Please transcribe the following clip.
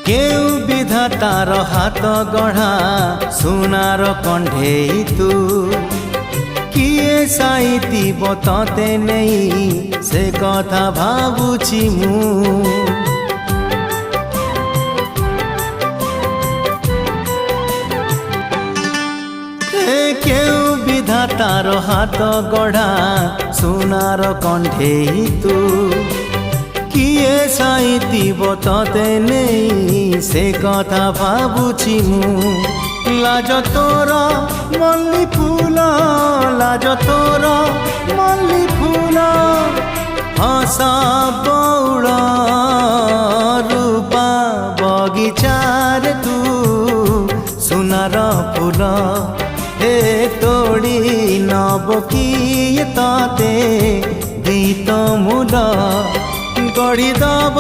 केउ विधातार हाथ गढ़ा सुनार कंढेई तू किए साइतिब तते नहीं से कथा भाबुछि मु केउ विधातार हाथ गढ़ा सुनार कंढेई तू किए साइतिब तते नहीं से कथा भाबुछि मु लाज तोर मल्ली फूल लाज तोर मल्ली फूल हसा बौड़ रूपा बगीचार तू सुनार फूल हे तोड़ी नब किए तते गीत मूल गढ़ी दब